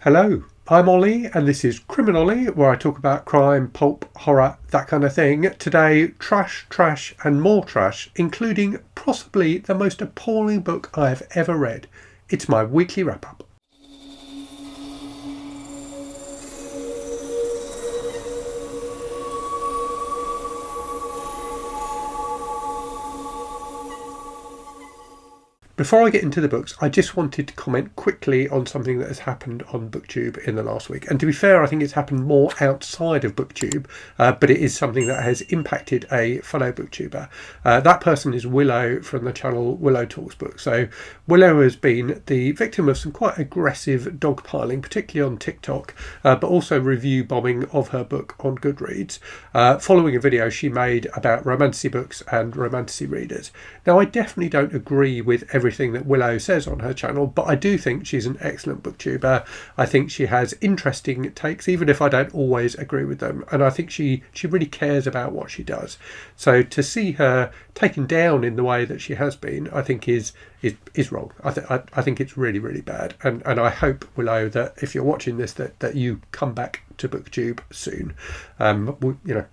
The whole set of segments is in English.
Hello, I'm Olly and this is CriminOlly, where I talk about crime, pulp, horror, that kind of thing. Today, trash, trash and more trash, including possibly the most appalling book I have ever read. It's my weekly wrap-up. Before I get into the books, I just wanted to comment quickly on something that has happened on Booktube in the last week. And to be fair, I think it's happened more outside of Booktube, but it is something that has impacted a fellow Booktuber. That person is Willow from the channel Willow Talks Books. So Willow has been the victim of some quite aggressive dogpiling, particularly on TikTok, but also review bombing of her book on Goodreads, following a video she made about romantasy books and romantasy readers. Now, I definitely don't agree with everything that Willow says on her channel, but I do think she's an excellent booktuber. I think she has interesting takes, even if I don't always agree with them, and I think she really cares about what she does. So to see her taken down in the way that she has been, I think is wrong. I think it's really, really bad, and I hope, Willow, that if you're watching this, that you come back to Booktube soon.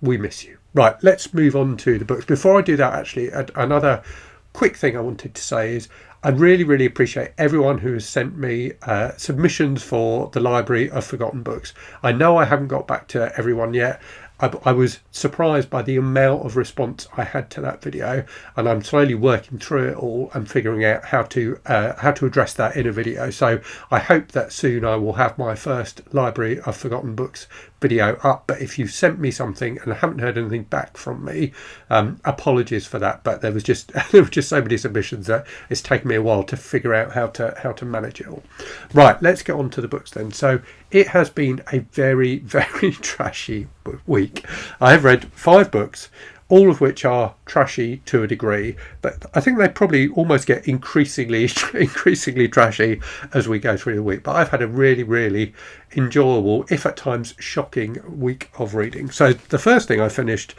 We miss you. Right, let's move on to the books. Before I do that, actually, another quick thing I wanted to say is I really, really appreciate everyone who has sent me submissions for the Library of Forgotten Books. I know I haven't got back to everyone yet. I was surprised by the amount of response I had to that video, and I'm slowly working through it all and figuring out how to address that in a video. So I hope that soon I will have my first Library of Forgotten Books video up. But if you sent me something and I haven't heard anything back from me, apologies for that. But there were just so many submissions that it's taken me a while to figure out how to manage it all. Right, let's get on to the books then. So it has been a very, very trashy week. I have read 5 books, all of which are trashy to a degree, but I think they probably almost get increasingly trashy as we go through the week. But I've had a really, really enjoyable, if at times shocking, week of reading. So the first thing I finished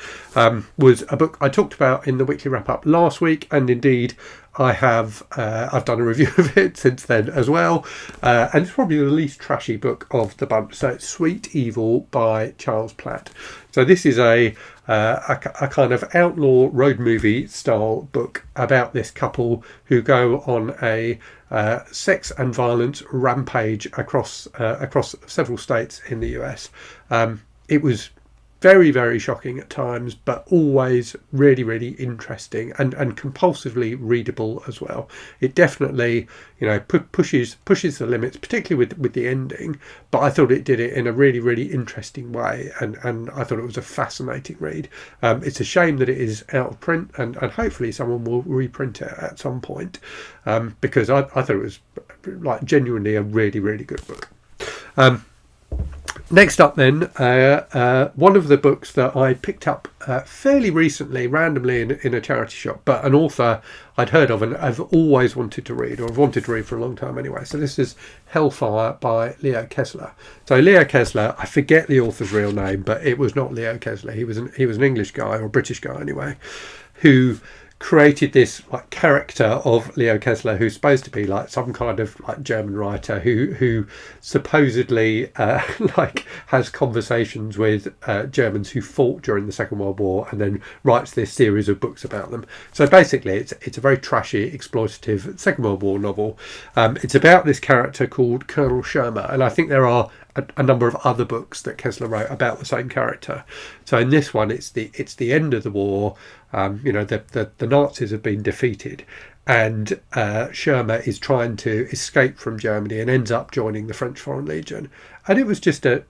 was a book I talked about in the weekly wrap-up last week, and indeed I've done a review of it since then as well, and it's probably the least trashy book of the bunch. So it's Sweet Evil by Charles Platt. So this is a kind of outlaw road movie style book about this couple who go on a sex and violence rampage across several states in the US. It was very, very shocking at times, but always really, really interesting and compulsively readable as well. It definitely, pushes the limits, particularly with the ending. But I thought it did it in a really, really interesting way, and I thought it was a fascinating read. It's a shame that it is out of print, and hopefully someone will reprint it at some point, because I thought it was like genuinely a really, really good book. Next up then, one of the books that I picked up fairly recently, randomly in a charity shop, but an author I'd heard of and I've always wanted to read, or I've wanted to read for a long time anyway. So this is Hellfire by Leo Kessler. So Leo Kessler, I forget the author's real name, but it was not Leo Kessler. He was an English guy, or a British guy anyway, who created this character of Leo Kessler, who's supposed to be like some kind of German writer who supposedly has conversations with Germans who fought during the Second World War, and then writes this series of books about them. So basically it's a very trashy, exploitative Second World War novel. It's about this character called Colonel Shermer, and I think there are a number of other books that Kessler wrote about the same character. So in this one, it's the end of the war. The Nazis have been defeated, and Shermer is trying to escape from Germany and ends up joining the French Foreign Legion. And it was just a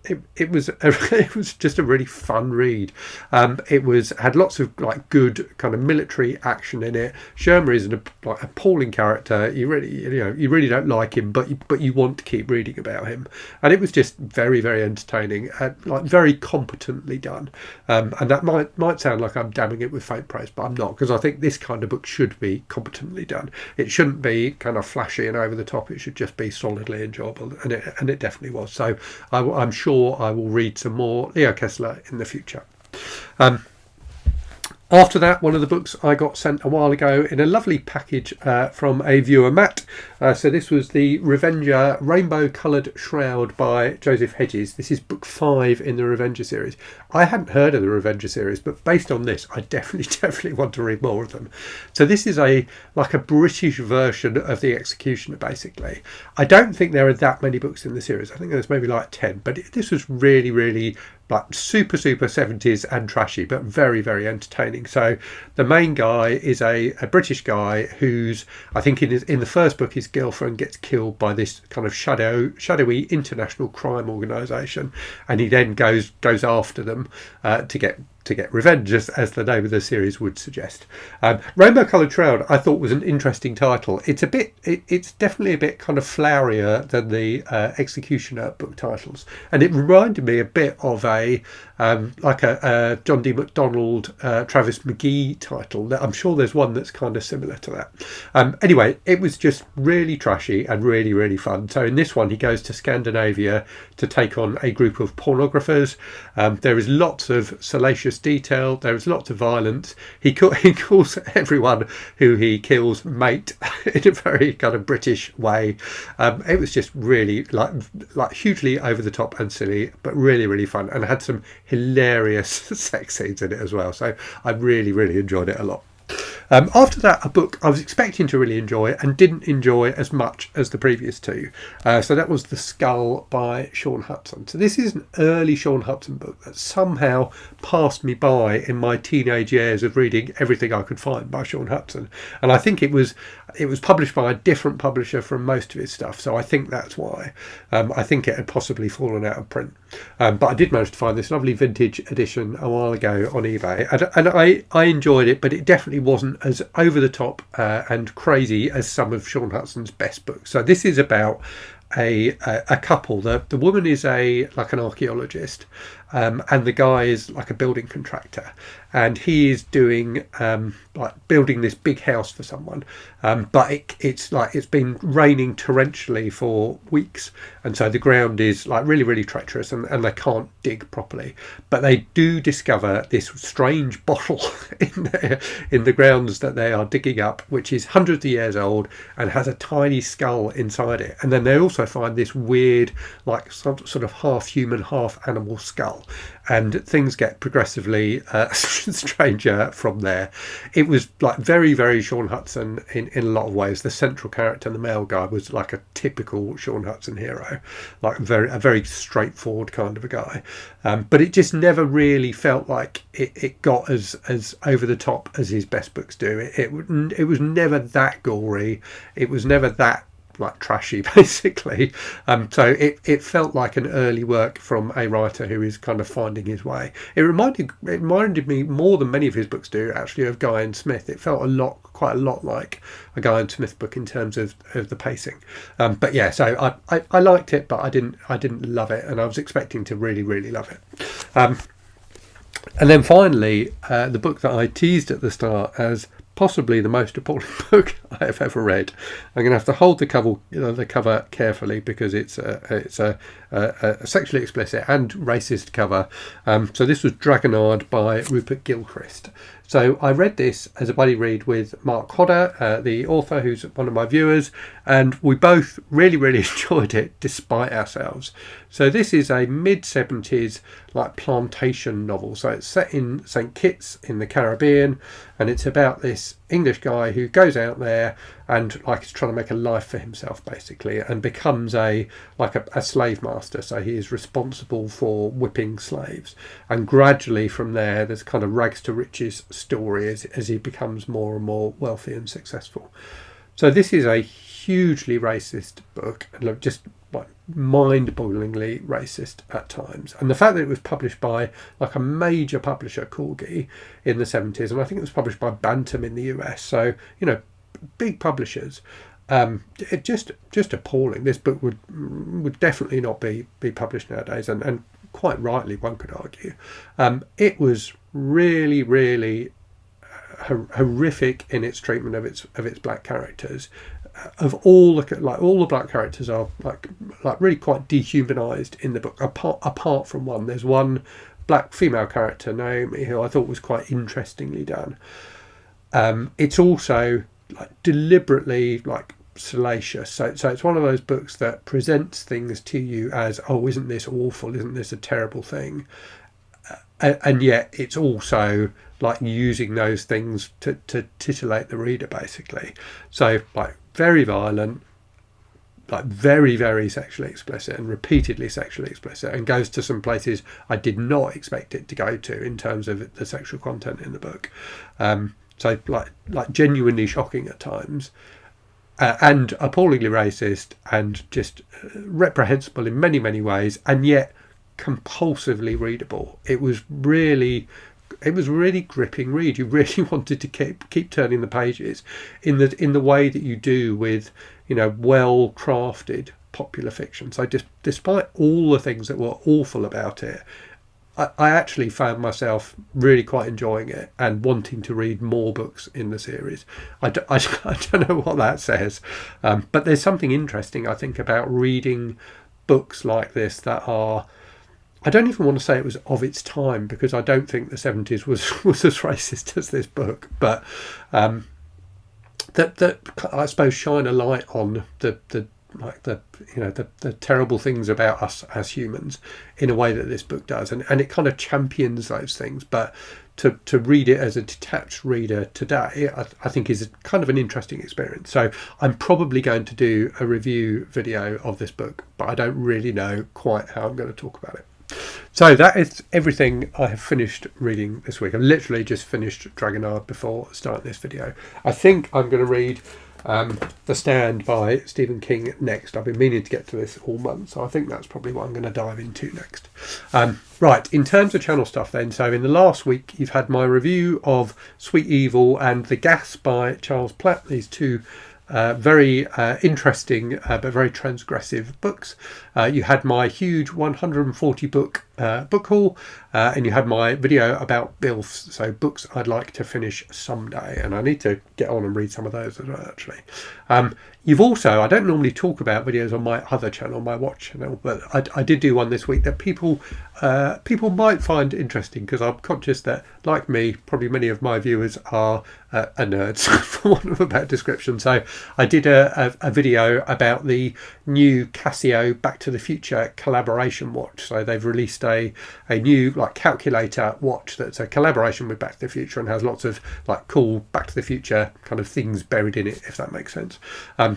really fun read. It had lots of good kind of military action in it. Shermer is an appalling character. You really don't like him, but you want to keep reading about him. And it was just very, very entertaining, very competently done. And that might sound like I'm damning it with faint praise, but I'm not, because I think this kind of book should be competently done. It shouldn't be kind of flashy and over the top. It should just be solidly enjoyable, and it definitely was. So I'm sure I will read some more Leo Kessler in the future. After that, one of the books I got sent a while ago in a lovely package from a viewer, Matt. So this was the Revenger Rainbow Coloured Shroud by Joseph Hedges. This is book 5 in the Revenger series. I hadn't heard of the Revenger series, but based on this, I definitely want to read more of them. So this is like a British version of The Executioner, basically. I don't think there are that many books in the series. I think there's maybe like 10, but this was really like super 70s and trashy, but very entertaining. So the main guy is a British guy who's, I think in the first book, his girlfriend gets killed by this kind of shadowy international crime organisation, and he then goes after them to get revenge, as the name of the series would suggest. Rainbow Coloured Shroud I thought was an interesting title. It's definitely a bit kind of flowerier than the Executioner book titles, and it reminded me a bit of like a John D. MacDonald, Travis McGee title. I'm sure there's one that's kind of similar to that. Anyway, it was just really trashy and really fun. So in this one, he goes to Scandinavia to take on a group of pornographers. There is lots of salacious detail. There is lots of violence. He calls everyone who he kills mate in a very kind of British way. It was just really like hugely over the top and silly, but really fun, and had some hilarious sex scenes in it as well. So I really enjoyed it a lot. After that, a book I was expecting to really enjoy and didn't enjoy as much as the previous two. So that was The Skull by Shaun Hutson. So this is an early Shaun Hutson book that somehow passed me by in my teenage years of reading everything I could find by Shaun Hutson. And I think it was published by a different publisher from most of his stuff. So I think that's why. I think it had possibly fallen out of print. But I did manage to find this lovely vintage edition a while ago on eBay. And I enjoyed it, but it definitely wasn't as over the top and crazy as some of Shaun Hutson's best books. So this is about a couple. The woman is like an archaeologist, and the guy is like a building contractor, and he is doing like building this big house for someone, but it's been raining torrentially for weeks, and so the ground is like really treacherous, and they can't dig properly. But they do discover this strange bottle in the grounds that they are digging up, which is hundreds of years old and has a tiny skull inside it. And then they also find this weird, like sort of half human, half animal skull, and things get progressively stranger from there. It was like very Shaun Hutson in a lot of ways. The central character, the male guy, was like a typical Shaun Hutson hero, like a very straightforward kind of a guy. But it just never really felt like it got as over the top as his best books do. It was never that gory. It was never that like trashy, basically. So it felt like an early work from a writer who is kind of finding his way. It reminded me more than many of his books do, actually, of Guy and Smith. It felt quite a lot like a Guy and Smith book in terms of the pacing. But yeah, so I liked it, but I didn't love it, and I was expecting to really love it. And then finally, the book that I teased at the start as possibly the most appalling book I have ever read. I'm going to have to hold the cover carefully, because it's a sexually explicit and racist cover. So this was Dragonard by Ruper Gilchrist. So I read this as a buddy read with Mark Hodder, the author, who's one of my viewers, and we both really enjoyed it despite ourselves. So this is a mid-70s like plantation novel. So it's set in St. Kitts in the Caribbean, and it's about this English guy who goes out there and like is trying to make a life for himself, basically, and becomes a slave master. So he is responsible for whipping slaves, and gradually from there there's kind of rags to riches story as he becomes more and more wealthy and successful. So this is a hugely racist book, and just like mind-bogglingly racist at times. And the fact that it was published by like a major publisher, Corgi, in the 70s, and I think it was published by Bantam in the US, so big publishers, it just appalling. This book would definitely not be published nowadays, and quite rightly, one could argue. It was really horrific in its treatment of its black characters. Of all the black characters are like really quite dehumanized in the book, apart from one. There's one black female character, Naomi, who I thought was quite interestingly done. It's also like deliberately like salacious. So it's one of those books that presents things to you as, oh, isn't this awful? Isn't this a terrible thing? And yet it's also like using those things to titillate the reader, basically. So like very violent, like very, very sexually explicit and repeatedly sexually explicit, and goes to some places I did not expect it to go to in terms of the sexual content in the book. So like genuinely shocking at times, and appallingly racist, and just reprehensible in many, many ways, and yet compulsively readable. It was really gripping read. You really wanted to keep turning the pages in the way that you do with, you know, well crafted popular fiction. So despite all the things that were awful about it, I actually found myself really quite enjoying it and wanting to read more books in the series. I don't know what that says, but there's something interesting, I think, about reading books like this that are, I don't even want to say it was of its time, because I don't think the 70s was as racist as this book, but that I suppose shine a light on the terrible things about us as humans in a way that this book does, and it kind of champions those things. But to read it as a detached reader today, I think is kind of an interesting experience. So I'm probably going to do a review video of this book, but I don't really know quite how I'm going to talk about it. So that is everything I have finished reading this week. I've literally just finished Dragonard before starting this video. I think I'm going to read The Stand by Stephen King next. I've been meaning to get to this all month, so I think that's probably what I'm going to dive into next. Right, in terms of channel stuff then, so in the last week you've had my review of Sweet Evil and The Gas by Charles Platt, these two very interesting but very transgressive books. You had my huge 140 book book haul, and you had my video about BILFs, so books I'd like to finish someday, and I need to get on and read some of those as well, actually. You've also, I don't normally talk about videos on my other channel, my Watch channel, but I did do one this week that people might find interesting, because I'm conscious that, like me, probably many of my viewers are nerds, for want of a better description. So I did a video about the new Casio Back to the Future collaboration watch. So they've released a new like calculator watch that's a collaboration with Back to the Future and has lots of like cool Back to the Future kind of things buried in it, if that makes sense.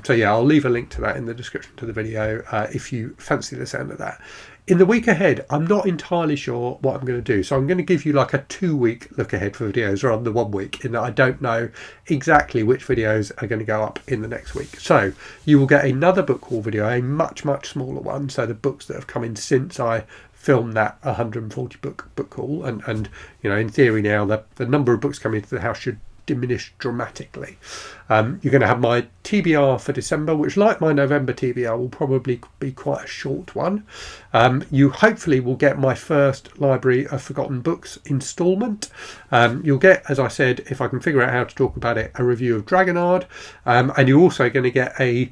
So yeah, I'll leave a link to that in the description to the video if you fancy the sound of that. In the week ahead, I'm not entirely sure what I'm going to do. So I'm going to give you like a 2-week look ahead for videos rather than 1 week, in that I don't know exactly which videos are going to go up in the next week. So you will get another book haul video, a much, much smaller one. So the books that have come in since I filmed that 140 book haul. And you know, in theory now, the number of books coming into the house should diminish dramatically. You're going to have my TBR for December, which, like my November TBR, will probably be quite a short one. You hopefully will get my first Library of Forgotten Books instalment. You'll get, as I said, if I can figure out how to talk about it, a review of Dragonard, and you're also going to get a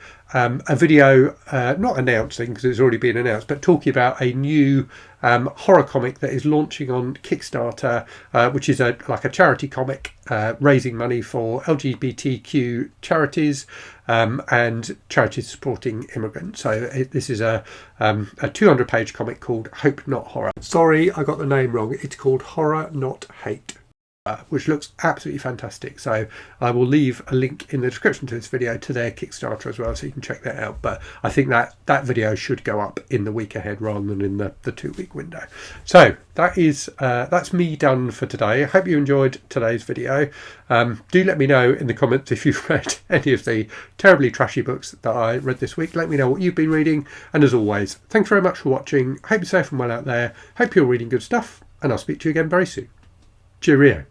video not announcing, because it's already been announced, but talking about a new horror comic that is launching on Kickstarter, which is like a charity comic raising money for LGBTQ charities and charities supporting immigrants. So this is a 200-page comic called Hope Not Horror. Sorry, I got the name wrong. It's called Horror Not Hate, which looks absolutely fantastic. So I will leave a link in the description to this video to their Kickstarter as well, so you can check that out. But I think that video should go up in the week ahead rather than in the 2-week window. So that's me done for today. I hope you enjoyed today's video. Do let me know in the comments if you've read any of the terribly trashy books that I read this week. Let me know what you've been reading, and as always, thanks very much for watching. Hope you're safe and well out there. Hope you're reading good stuff, and I'll speak to you again very soon. Cheerio.